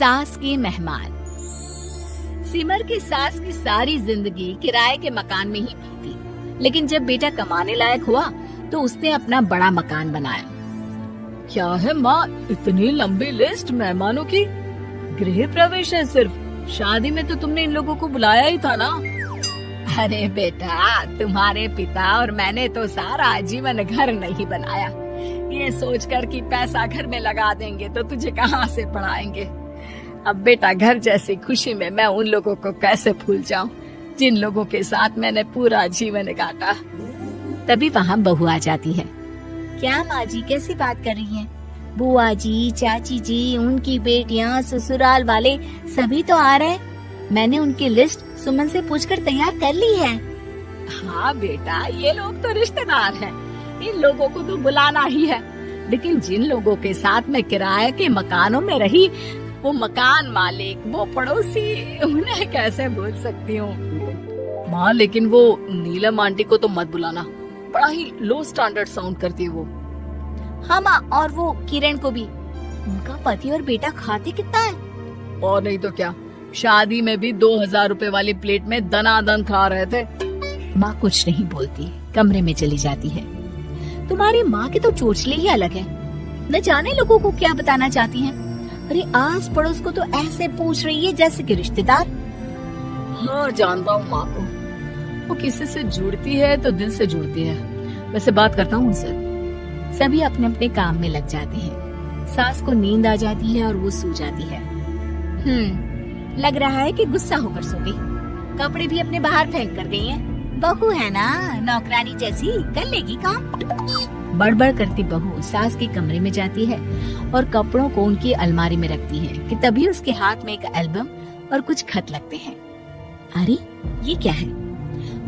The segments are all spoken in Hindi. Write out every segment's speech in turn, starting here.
सास के मेहमान। सिमर की सास की सारी जिंदगी किराए के मकान में ही बीती, लेकिन जब बेटा कमाने लायक हुआ तो उसने अपना बड़ा मकान बनाया। क्या है माँ, इतनी लंबी लिस्ट मेहमानों की? गृह प्रवेश है सिर्फ, शादी में तो तुमने इन लोगों को बुलाया ही था ना। अरे बेटा, तुम्हारे पिता और मैंने तो सारा जीवन घर नहीं बनाया, ये सोचकर कि पैसा घर में लगा देंगे तो तुझे कहाँ से पढ़ाएंगे। अब बेटा, घर जैसी खुशी में मैं उन लोगों को कैसे भूल जाऊं जिन लोगों के साथ मैंने पूरा जीवन काटा। तभी वहाँ बहू आ जाती है। क्या माँ जी, कैसी बात कर रही हैं? बुआ जी, चाची जी, उनकी बेटियाँ, ससुराल वाले सभी तो आ रहे हैं। मैंने उनकी लिस्ट सुमन से पूछकर तैयार कर ली है। हाँ बेटा, ये लोग तो रिश्तेदार हैं, इन लोगों को तो बुलाना ही है, लेकिन जिन लोगों के साथ मैं किराए के मकानों में रही, वो मकान मालिक, वो पड़ोसी, उन्हें कैसे भूल सकती हूँ। माँ, लेकिन वो नीलम आंटी को तो मत बुलाना, बड़ा ही लो स्टैंडर्ड साउंड करती है वो। हाँ माँ, और वो किरण को भी। उनका पति और बेटा खाते कितना है। और नहीं तो क्या, शादी में भी 2000 रुपए वाली प्लेट में दनादन खा रहे थे। माँ कुछ नहीं बोलती, कमरे में चली जाती है। तुम्हारी माँ के तो चोचले ही अलग है, न जाने लोगों को क्या बताना चाहती हैं। अरे आस पड़ोस को तो ऐसे पूछ रही है जैसे कि रिश्तेदार। हाँ जानता हूँ माँ को, वो किसी से जुड़ती है तो दिल से जुड़ती है। वैसे बात करता हूँ उनसे। सभी अपने अपने काम में लग जाते हैं। सास को नींद आ जाती है और वो सो जाती है। लग रहा है कि गुस्सा होकर सो गई। कपड़े भी अपने बाहर फेंक कर गई हैं। बहू है ना, नौकरानी जैसी, कर लेगी काम। बड़बड़ करती बहू सास के कमरे में जाती है और कपड़ों को उनकी अलमारी में रखती है कि तभी उसके हाथ में एक एल्बम और कुछ खत लगते हैं। अरे ये क्या है?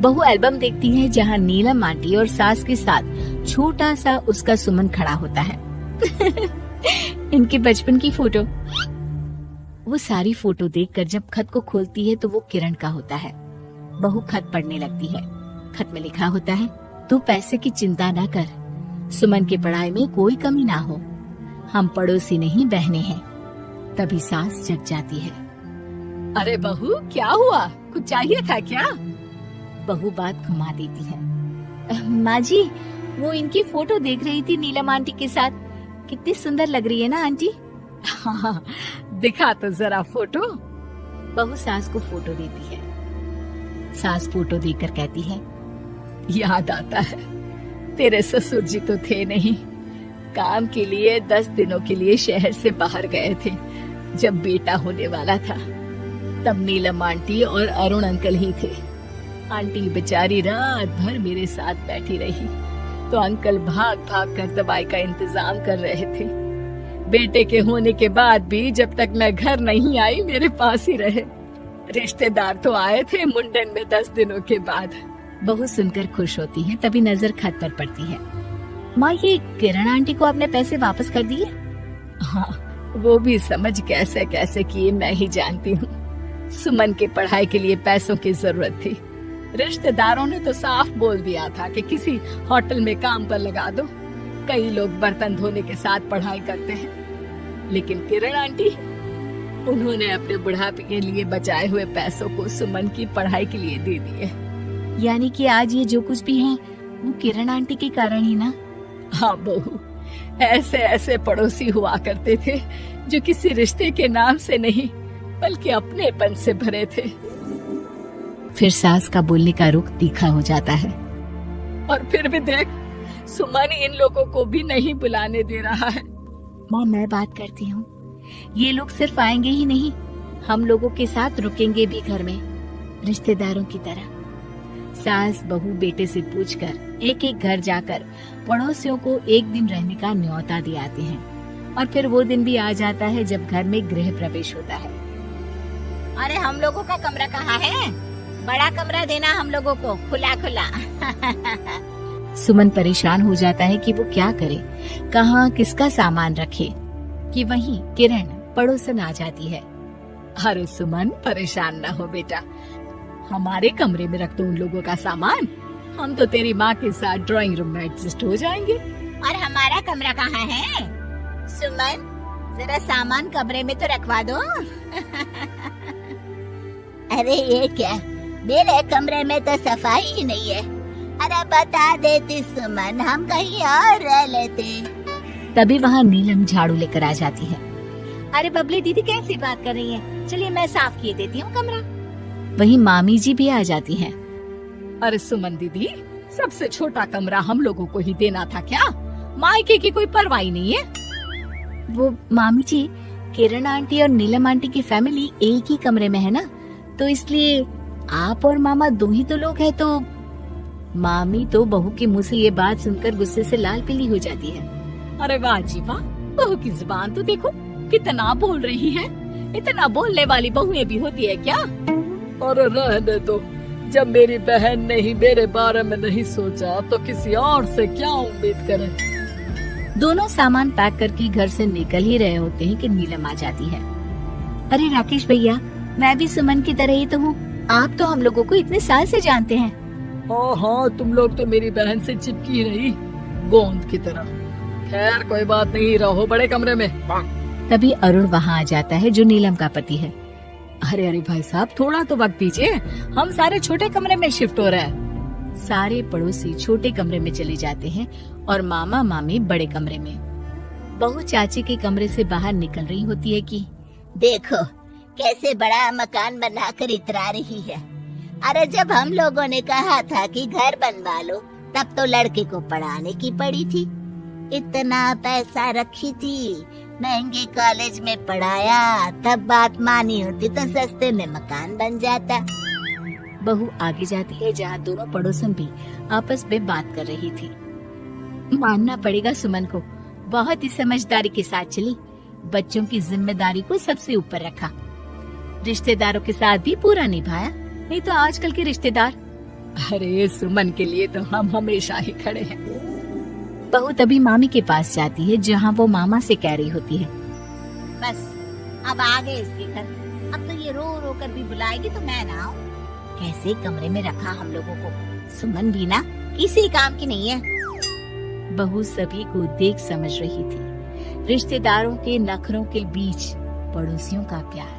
बहू एल्बम देखती है जहाँ नीलम आंटी और सास के साथ छोटा सा उसका सुमन खड़ा होता है। इनके बचपन की फोटो। वो सारी फोटो देखकर जब खत को खोलती है तो वो किरण का होता है। बहू खत पढ़ने लगती है। खत में लिखा होता है, तू पैसे की चिंता ना कर, सुमन की पढ़ाई में कोई कमी ना हो, हम पड़ोसी नहीं बहने हैं। तभी सास जग जाती है। अरे बहू, क्या हुआ? कुछ चाहिए था क्या? बहू बात घुमा देती है। माँ जी, वो इनकी फोटो देख रही थी नीलम आंटी के साथ। कितनी सुंदर लग रही है ना आंटी? हाँ, दिखा तो जरा फोटो। बहू सास को फोटो देती है। सास फोटो देखकर कहती है, याद आता है, तेरे ससुर जी तो थे नहीं, काम के लिए 10 दिनों के लिए शहर से बाहर गए थे। जब बेटा होने वाला था तब नीलम आंटी और अरुण अंकल ही थे। आंटी बेचारी रात भर मेरे साथ बैठी रही तो अंकल भाग भाग कर दवाई का इंतजाम कर रहे थे। बेटे के होने के बाद भी जब तक मैं घर नहीं आई मेरे पास ही रहे। रिश्तेदार तो आए थे मुंडन में 10 दिनों के बाद। बहू सुनकर खुश होती है। तभी नजर खत पर पड़ती है। माँ, ये किरण आंटी को आपने पैसे वापस कर दिए? हाँ, वो भी समझ कैसे कैसे किए मैं ही जानती हूँ। सुमन की पढ़ाई के लिए पैसों की जरूरत थी। रिश्तेदारों ने तो साफ बोल दिया था कि किसी होटल में काम पर लगा दो। कई लोग बर्तन धोने के साथ पढ़ाई करते हैं, लेकिन किरण आंटी, उन्होंने अपने बुढ़ापे के लिए बचाए हुए पैसों को सुमन की पढ़ाई के लिए दे दिए। यानी कि आज ये जो कुछ भी है वो किरण आंटी के कारण ही ना? हाँ बहू, ऐसे ऐसे पड़ोसी हुआ करते थे जो किसी रिश्ते के नाम से नहीं बल्कि अपनेपन से भरे थे। फिर सास का बोलने का रुख तीखा हो जाता है। और फिर भी देख, सुमन इन लोगों को भी नहीं बुलाने दे रहा है। माँ, मैं बात करती हूँ, ये लोग सिर्फ आएंगे ही नहीं, हम लोगों के साथ रुकेंगे भी घर में, रिश्तेदारों की तरह। सास बहू बेटे से पूछकर एक एक घर जाकर पड़ोसियों को एक दिन रहने का न्योता दिलाते हैं। और फिर वो दिन भी आ जाता है जब घर में गृह प्रवेश होता है। अरे हम लोगों का कमरा कहाँ है? बड़ा कमरा देना हम लोगों को, खुला खुला। सुमन परेशान हो जाता है कि वो क्या करे, कहाँ किसका सामान रखे कि वहीं किरण पड़ोसन आ जाती है। अरे सुमन, परेशान ना हो बेटा, हमारे कमरे में रख दो उन लोगों का सामान, हम तो तेरी माँ के साथ ड्राइंग रूम में एडजस्ट हो जाएंगे। और हमारा कमरा कहाँ है? सुमन, जरा सामान कमरे में तो रखवा दो। अरे ये क्या, मेरे कमरे में तो सफाई ही नहीं है। अरे बता देती सुमन, हम कहीं और रह लेते। तभी वहाँ नीलम झाड़ू लेकर आ जाती है। अरे बबली दीदी कैसी बात कर रही है, चलिए मैं साफ किए देती हूँ कमरा। वहीं मामी जी भी आ जाती हैं। अरे सुमन दीदी, सबसे छोटा कमरा हम लोगों को ही देना था क्या? मायके की कोई परवाह नहीं है। वो मामी जी, किरण आंटी और नीलम आंटी की फैमिली एक ही कमरे में है ना, तो इसलिए आप और मामा दो ही तो लोग हैं। तो मामी तो बहू के मुंह से ये बात सुनकर गुस्से से लाल पीली हो जाती है। अरे वाह जी वाह, बहू की जुबान तो देखो कितना बोल रही है। इतना बोलने वाली बहुएं भी होती है क्या? और रहने दो, जब मेरी बहन ने ही मेरे बारे में नहीं सोचा तो किसी और से क्या उम्मीद करें। दोनों सामान पैक करके घर से निकल ही रहे होते हैं कि नीलम आ जाती है। अरे राकेश भैया, मैं भी सुमन की तरह ही तो हूँ। आप तो हम लोगों को इतने साल से जानते हैं। हाँ, तुम लोग तो मेरी बहन से चिपकी रही गोंद की तरह। खैर कोई बात नहीं, रहो बड़े कमरे में। तभी अरुण वहाँ आ जाता है, जो नीलम का पति है। अरे भाई साहब, थोड़ा तो वक्त दीजिए, हम सारे छोटे कमरे में शिफ्ट हो रहे हैं। सारे पड़ोसी छोटे कमरे में चले जाते हैं और मामा मामी बड़े कमरे में। बहू चाची के कमरे से बाहर निकल रही होती है कि देखो कैसे बड़ा मकान बनाकर इतरा रही है। अरे जब हम लोगों ने कहा था कि घर बनवा लो, तब तो लड़के को पढ़ाने की पड़ी थी। इतना पैसा रखी थी, महंगे कॉलेज में पढ़ाया, तब बात मानी होती तो सस्ते में मकान बन जाता। बहू आगे जाती है जहाँ दोनों पड़ोसन भी आपस में बात कर रही थी। मानना पड़ेगा सुमन को, बहुत ही समझदारी के साथ चली। बच्चों की जिम्मेदारी को सबसे ऊपर रखा, रिश्तेदारों के साथ भी पूरा निभाया। नहीं तो आजकल के रिश्तेदार। अरे सुमन के लिए तो हम हमेशा ही खड़े हैं। बहू तभी मामी के पास जाती है, जहाँ वो मामा से कह रही होती है, बस अब आ गए इसके घर। अब तो ये रो रो कर भी बुलाएगी तो मैं ना आऊं। कैसे कमरे में रखा हम लोगों को। सुमन भी ना किसी काम की नहीं है। बहू सभी को देख समझ रही थी। रिश्तेदारों के नखरों के बीच पड़ोसियों का प्यार।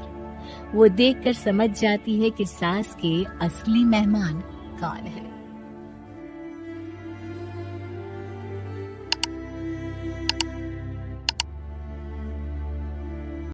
वो देखकर समझ जाती है कि सास के असली मेहमान कौन है।